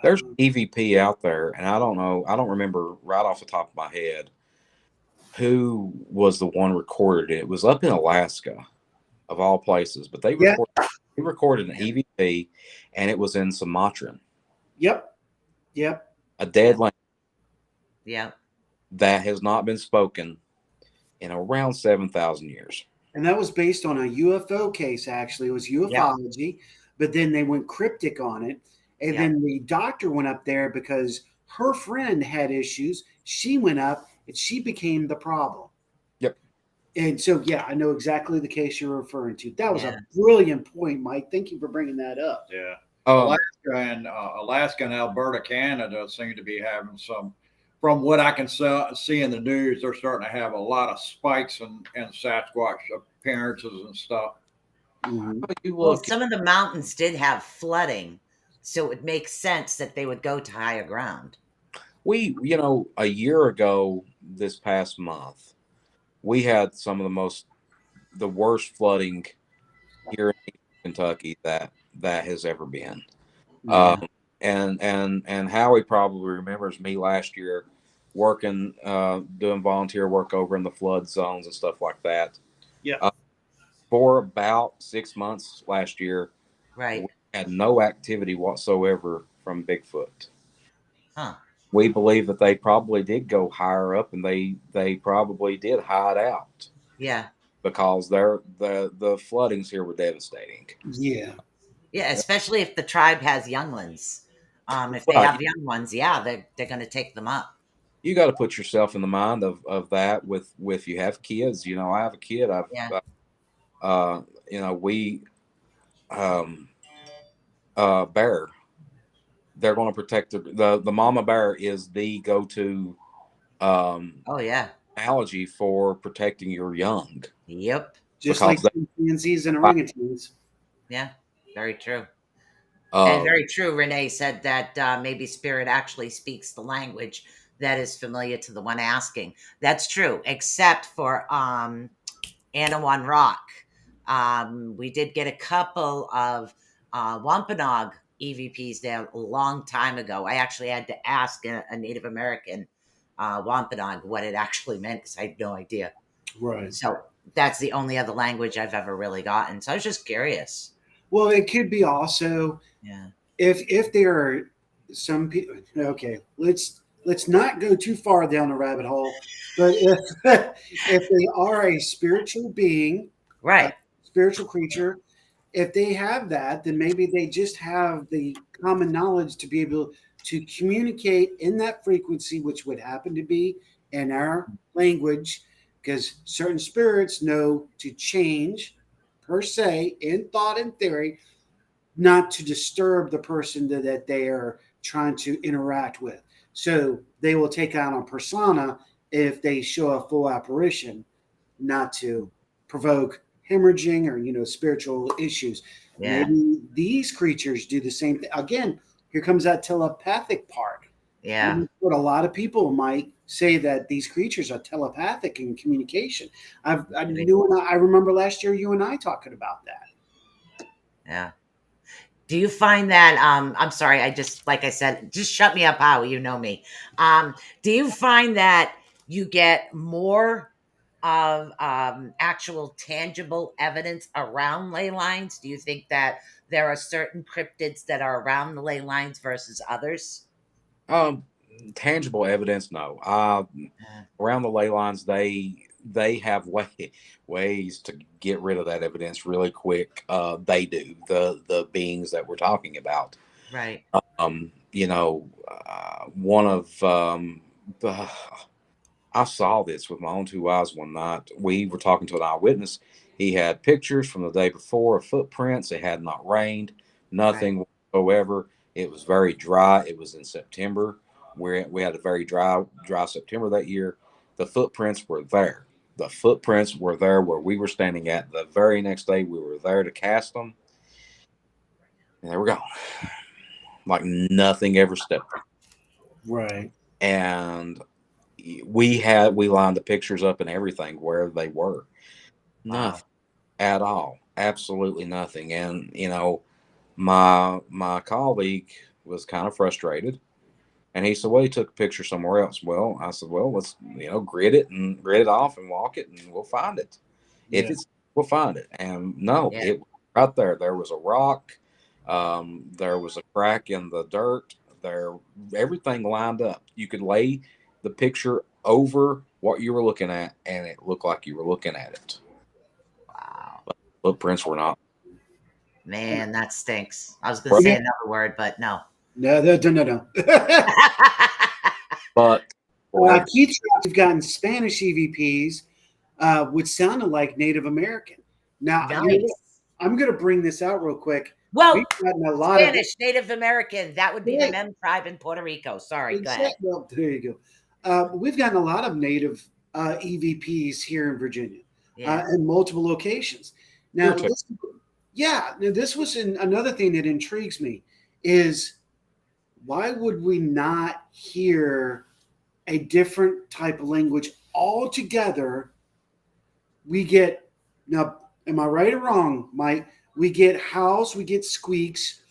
There's EVP out there, and I don't know. I don't remember right off the top of my head who was the one recorded it. It was up in Alaska, of all places, but they recorded an EVP, and it was in Sumatran. Yep. A dead language. Yeah. That has not been spoken in around 7,000 years. And that was based on a UFO case, actually. It was ufology, but then they went cryptic on it. And then the doctor went up there because her friend had issues. She went up and she became the problem. Yep. And so, I know exactly the case you're referring to. That was a brilliant point, Mike. Thank you for bringing that up. Yeah. Alaska and Alberta, Canada seem to be having some, from what I can see in the news, they're starting to have a lot of spikes in Sasquatch appearances and stuff. Mm-hmm. Well, some of the mountains did have flooding, so it makes sense that they would go to higher ground. We, a year ago, this past month, we had some of the worst flooding here in Kentucky that has ever been. Yeah. And Howie probably remembers me last year working, doing volunteer work over in the flood zones and stuff like that. Yeah. For about 6 months last year, right, we had no activity whatsoever from Bigfoot. Huh. We believe that they probably did go higher up, and they probably did hide out. Yeah. Because the floodings here were devastating. Yeah. Yeah, especially if the tribe has younglings. If they have young ones, yeah, they're going to take them up. You got to put yourself in the mind of that with you have kids. You know, I have a kid. You know, we bear. They're going to protect the mama bear is the go-to Oh yeah, analogy for protecting your young. Yep. Just like chimpanzees and orangutans. Yeah, very true. And very true. Renee said that maybe spirit actually speaks the language that is familiar to the one asking. That's true, except for Anawan Rock. We did get a couple of Wampanoag EVPs there a long time ago. I actually had to ask a Native American Wampanoag what it actually meant because I had no idea. Right. So that's the only other language I've ever really gotten. So I was just curious. Well, it could be also if there are some people. Okay, let's not go too far down the rabbit hole. But if they are a spiritual being, right, a spiritual creature, if they have that, then maybe they just have the common knowledge to be able to communicate in that frequency, which would happen to be in our language, because certain spirits know to change per se in thought and theory, not to disturb the person that they are trying to interact with. So they will take on a persona if they show a full apparition, not to provoke hemorrhaging or spiritual issues. Yeah. Maybe these creatures do the same thing. Again, here comes that telepathic part. Yeah. What a lot of people might say that these creatures are telepathic in communication. I remember last year you and I talking about that. Yeah. Do you find that I'm sorry, I just like I said, just shut me up, Howie, you know me. Do you find that you get more of actual tangible evidence around ley lines? Do you think that there are certain cryptids that are around the ley lines versus others? Tangible evidence, no. Around the ley lines, they have ways to get rid of that evidence really quick. They do, the beings that we're talking about. Right. One of I saw this with my own two eyes one night. We were talking to an eyewitness. He had pictures from the day before of footprints. It had not rained, nothing whatsoever. It was very dry. It was in September. We had a very dry September that year. The footprints were there. The footprints were there where we were standing at. The very next day, we were there to cast them. And they were gone. Like nothing ever stepped. Right. And we lined the pictures up and everything where they were. Nothing at all. Absolutely nothing. And, my colleague was kind of frustrated. And he said, well, he took a picture somewhere else. Well, I said, well, let's, grid it off and walk it and we'll find it. Yeah. We'll find it. And no, it was right there. There was a rock. There was a crack in the dirt. Everything lined up. You could lay the picture over what you were looking at and it looked like you were looking at it. Wow. But footprints were not. Man, that stinks. I was going to say another word, but no. No. But Keith, we've gotten Spanish EVPs, which sounded like Native American. Now, I'm going to bring this out real quick. Well, we've gotten a lot Spanish, Native American, that would be the Mem tribe in Puerto Rico. Sorry, go ahead. Well, there you go. We've gotten a lot of Native EVPs here in Virginia in multiple locations. Now, this was another thing that intrigues me is why would we not hear a different type of language altogether? We get, now, am I right or wrong, Mike? We get howls, we get squeaks,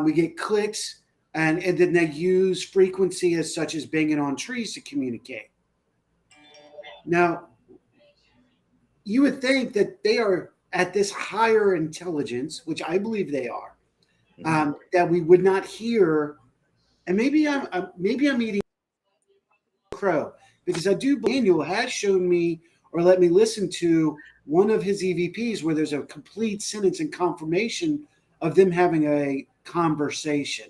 we get clicks, and then they use frequency as such as banging on trees to communicate. Now, you would think that they are at this higher intelligence, which I believe they are, that we would not hear. And maybe I'm eating crow, because I do believe Daniel has shown me or let me listen to one of his EVPs where there's a complete sentence and confirmation of them having a conversation.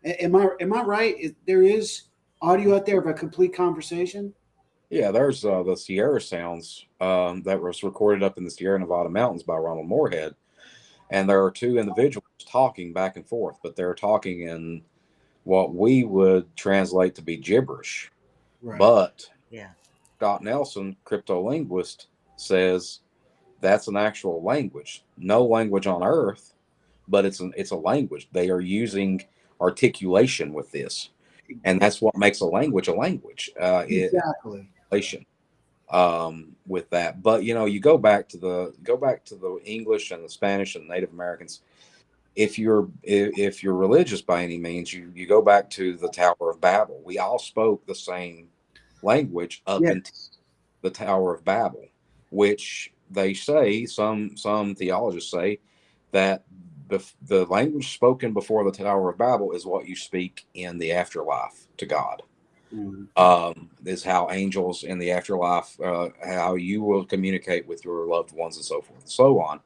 Am I right? There is audio out there of a complete conversation. Yeah, there's the Sierra sounds that was recorded up in the Sierra Nevada mountains by Ronald Moorhead, and there are two individuals talking back and forth, but they're talking in what we would translate to be gibberish. Right. But Yeah. Scott Nelson, cryptolinguist, says that's an actual language. No language on Earth, but it's a language. They are using articulation with this, and that's what makes a language a language. Exactly. Articulation with that. But you go back to the English and the Spanish and Native Americans. If you're religious by any means, you go back to the Tower of Babel. We all spoke the same language up until Yes. the Tower of Babel, which they say, some theologians say, that the language spoken before the Tower of Babel is what you speak in the afterlife to God. Is how angels in the afterlife, how you will communicate with your loved ones and so forth and so on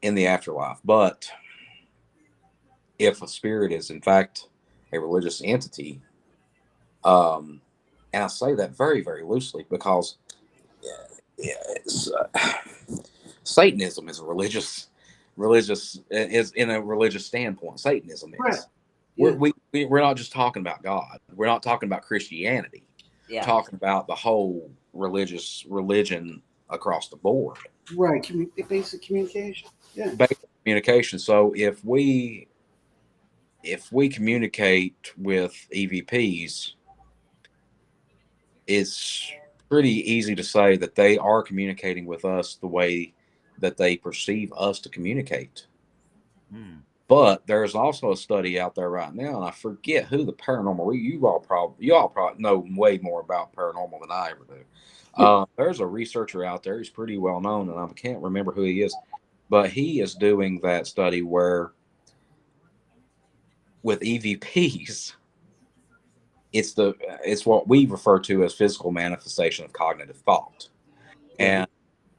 in the afterlife. But if a spirit is in fact a religious entity, and I say that very, very loosely because it's, Satanism is is in a religious standpoint. Satanism Right. is. Yeah. We're not just talking about God. We're not talking about Christianity. Yeah. We're talking about the whole religion across the board. Right. Basic communication. Yeah. Basic communication. So if we communicate with EVPs, it's pretty easy to say that they are communicating with us the way that they perceive us to communicate. But there's also a study out there right now, and I forget who the paranormal. You all probably know way more about paranormal than I ever do. There's a researcher out there. He's pretty well known, and I can't remember who he is, but he is doing that study where with EVPs, it's what we refer to as physical manifestation of cognitive thought. And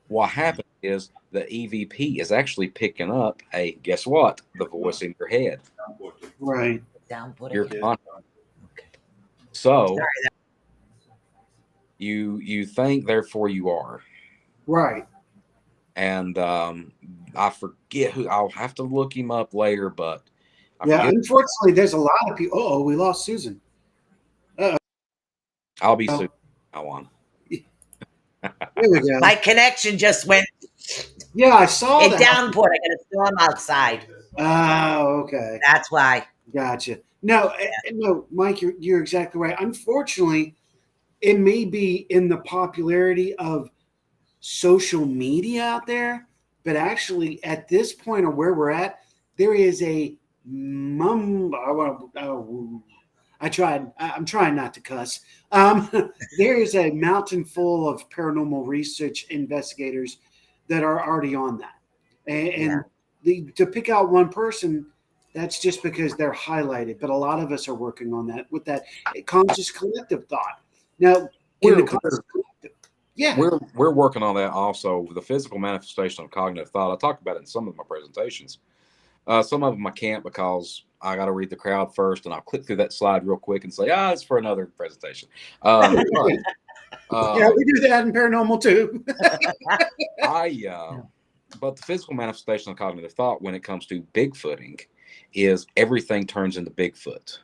what happens is the EVP is actually picking up guess what? The voice in your head. Right. Your So you think, therefore you are. Right. And I forget who. I'll have to look him up later, but unfortunately, there's a lot of people. Oh, we lost Susan. I'll be Susan now on. There we go. My connection just went. Yeah, I saw it that. Downpoured. I got a storm outside. Oh, okay. That's why. Gotcha. No, Mike, you're exactly right. Unfortunately, it may be in the popularity of social media out there, but actually, at this point of where we're at, there is a I'm trying not to cuss. There is a mountain full of paranormal research investigators that are already on that. And to pick out one person, that's just because they're highlighted. But a lot of us are working on that with that conscious collective thought. Now, we're working on that also. The physical manifestation of cognitive thought. I talked about it in some of my presentations. Some of them I can't because I got to read the crowd first, and I'll click through that slide real quick and say, it's for another presentation. Yeah, we do that in paranormal too. But the physical manifestation of cognitive thought when it comes to Bigfooting is everything turns into Bigfoot.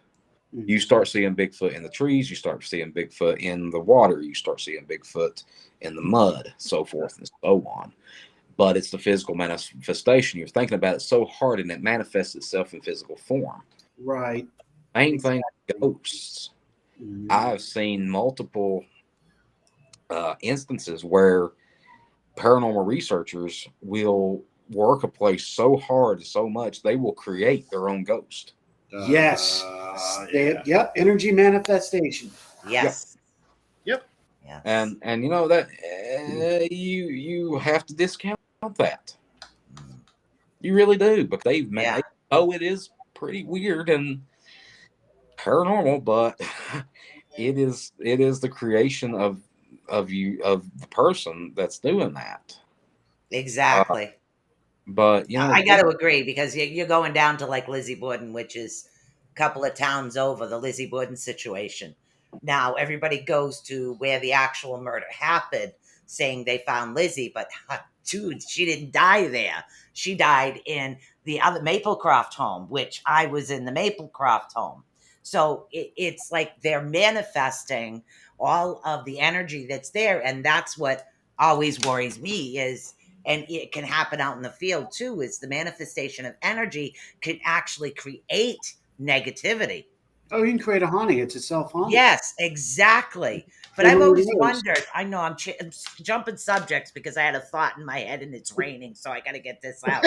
Mm-hmm. You start seeing Bigfoot in the trees, you start seeing Bigfoot in the water, you start seeing Bigfoot in the mud, so forth and so on. But it's the physical manifestation. You're thinking about it so hard, and it manifests itself in physical form. Right. Same thing with ghosts. Mm-hmm. I've seen multiple instances where paranormal researchers will work a place so hard and so much they will create their own ghost. Yes. Yep. Energy manifestation. Yes. Yep. Yeah. And that you have to discount that. You really do, because they it is pretty weird and paranormal, but it is the creation of the person that's doing that. Exactly. But I got to agree, because you're going down to like Lizzie Borden, which is couple of towns over, the Lizzie Borden situation. Now everybody goes to where the actual murder happened, saying they found Lizzie, but dude, she didn't die there. She died in the other Maplecroft home, which I was in the Maplecroft home. So it's like they're manifesting all of the energy that's there. And that's what always worries me is, and it can happen out in the field too, is the manifestation of energy can actually create negativity. Oh, you can create a haunting. It's a self-haunting. Yes, exactly. But I've always wondered, I know I'm jumping subjects because I had a thought in my head and it's raining, so I got to get this out.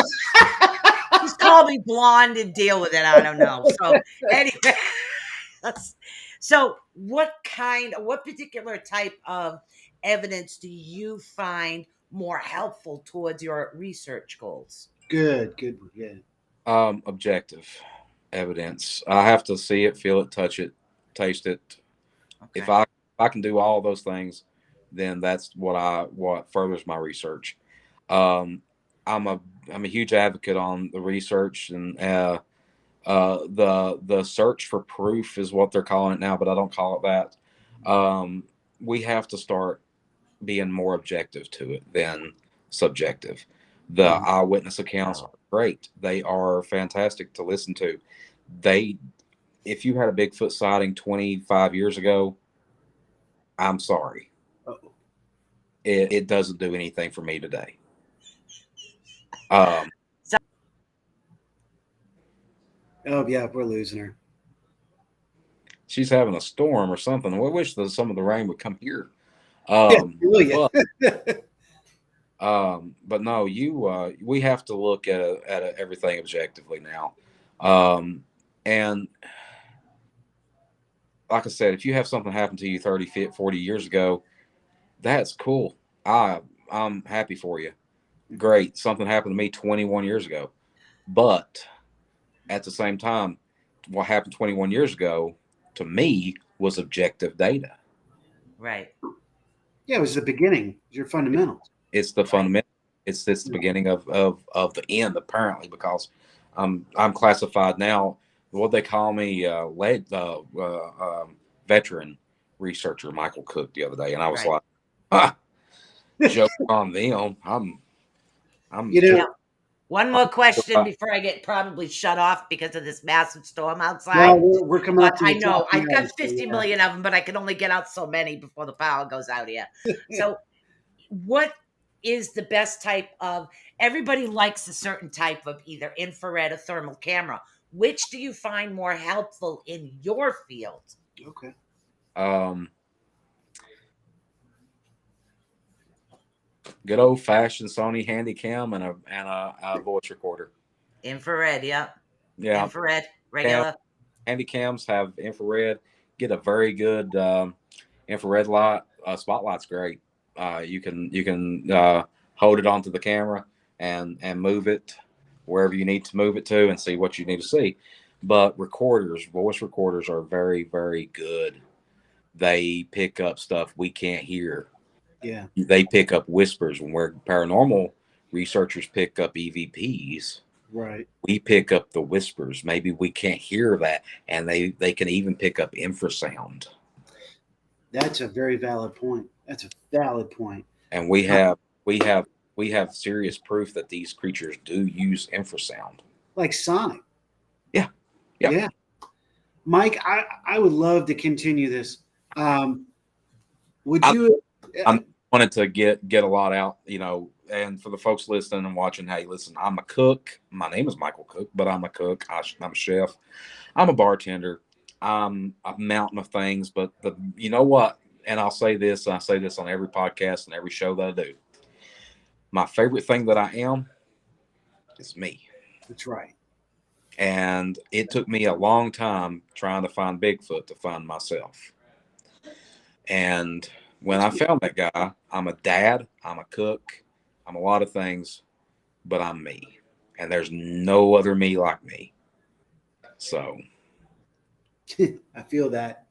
Just call me blonde and deal with it. I don't know. So anyway, so what particular type of evidence do you find more helpful towards your research goals? Good. Yeah. Objective evidence. I have to see it, feel it, touch it, taste it. Okay. If I can do all those things, then that's what furthers my research. I'm a huge advocate on the research, and the search for proof is what they're calling it now, but I don't call it that. We have to start being more objective to it than subjective. The eyewitness accounts are great. They are fantastic to listen to. If you had a Bigfoot sighting 25 years ago, I'm sorry. It doesn't do anything for me today. Oh yeah, we're losing her. She's having a storm or something. We wish that some of the rain would come here. But no, we have to look at everything objectively now. And like I said, if you have something happen to you 30, 40 years ago, that's cool. I'm happy for you. Great. Something happened to me 21 years ago. But at the same time, what happened 21 years ago to me was objective data. Right. Yeah, it was the beginning. Your fundamentals. It's the fundamental. It's the beginning of the end, apparently, because I'm classified now. What they call me, veteran researcher, Mickael Cook, the other day, and I was like, joke on them. I'm. One more question before I get probably shut off because of this massive storm outside. Well, we're coming up to I know I've got 50 million of them, but I can only get out so many before the power goes out here. So what is the best type of, everybody likes a certain type of either infrared or thermal camera. Which do you find more helpful in your field? Okay. Good old fashioned Sony Handycam and a voice recorder. Infrared, yep. Yeah. Infrared, regular. Handycams have infrared. Get a very good infrared light. Spotlight's great. You can hold it onto the camera and move it wherever you need to move it to and see what you need to see. But voice recorders are very, very good. They pick up stuff we can't hear. Yeah. They pick up whispers. When we're paranormal researchers pick up EVPs. Right. We pick up the whispers. Maybe we can't hear that. And they can even pick up infrasound. That's a very valid point. That's a valid point. And we have serious proof that these creatures do use infrasound. Like sonic. Yeah. Yeah. Mike, I would love to continue this. I wanted to get a lot out, and for the folks listening and watching, hey, listen, I'm a cook. My name is Mickael Cook, but I'm a cook. I'm a chef. I'm a bartender. I'm a mountain of things, but you know what? And I say this on every podcast and every show that I do. My favorite thing that I am is me. That's right. And it took me a long time trying to find Bigfoot to find myself. And when I found that guy, I'm a dad, I'm a cook, I'm a lot of things, but I'm me. And there's no other me like me. So. I feel that.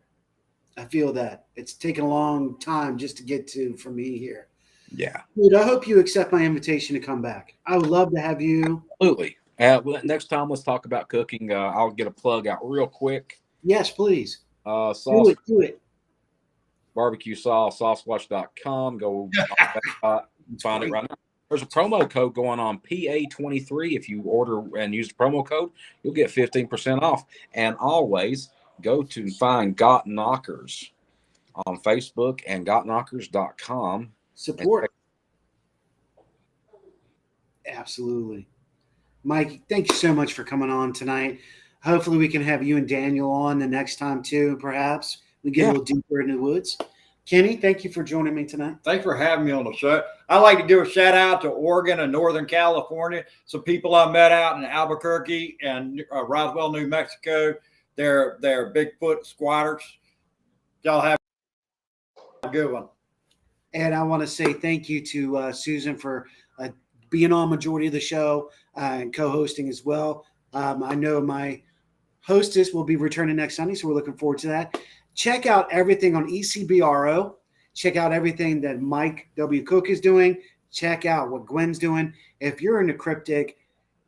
It's taken a long time just to get to for me here. Yeah. Dude, I hope you accept my invitation to come back. I would love to have you. Absolutely. Next time, let's talk about cooking. I'll get a plug out real quick. Yes, please. Sauce, Do it. barbecue sauce, saucewatch.com. Go find it right now. There's a promo code going on, PA23. If you order and use the promo code, you'll get 15% off. And always go to find Got Knockers on Facebook and gotknockers.com. Support. Absolutely. Mike, thank you so much for coming on tonight. Hopefully we can have you and Daniel on the next time too, perhaps. We get a little deeper into the woods. Kenny, thank you for joining me tonight. Thanks for having me on the show. I like to do a shout out to Oregon and Northern California. Some people I met out in Albuquerque and Roswell, New Mexico. They're Bigfoot squatters. Y'all have a good one. And I want to say thank you to Susan for being on majority of the show and co-hosting as well. I know my hostess will be returning next Sunday, so we're looking forward to that. Check out everything on ECBRO. Check out everything that Mike W. Cook is doing. Check out what Gwen's doing. If you're into Cryptic,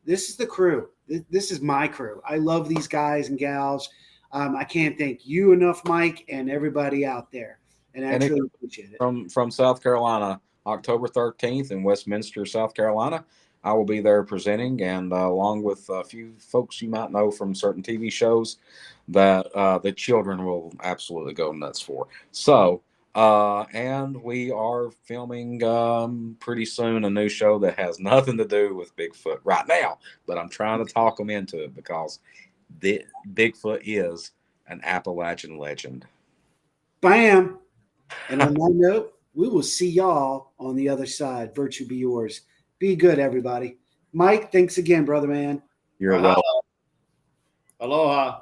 this is the crew. This is my crew. I love these guys and gals. I can't thank you enough, Mike, and everybody out there. And I truly appreciate it. From South Carolina, October 13th in Westminster, South Carolina. I will be there presenting, and along with a few folks you might know from certain TV shows that the children will absolutely go nuts for. So, and we are filming pretty soon a new show that has nothing to do with Bigfoot right now, but I'm trying to talk them into it because Bigfoot is an Appalachian legend. Bam! And on that note, we will see y'all on the other side. Virtue be yours. Be good, everybody. Mike, thanks again, brother man. You're welcome. Aloha.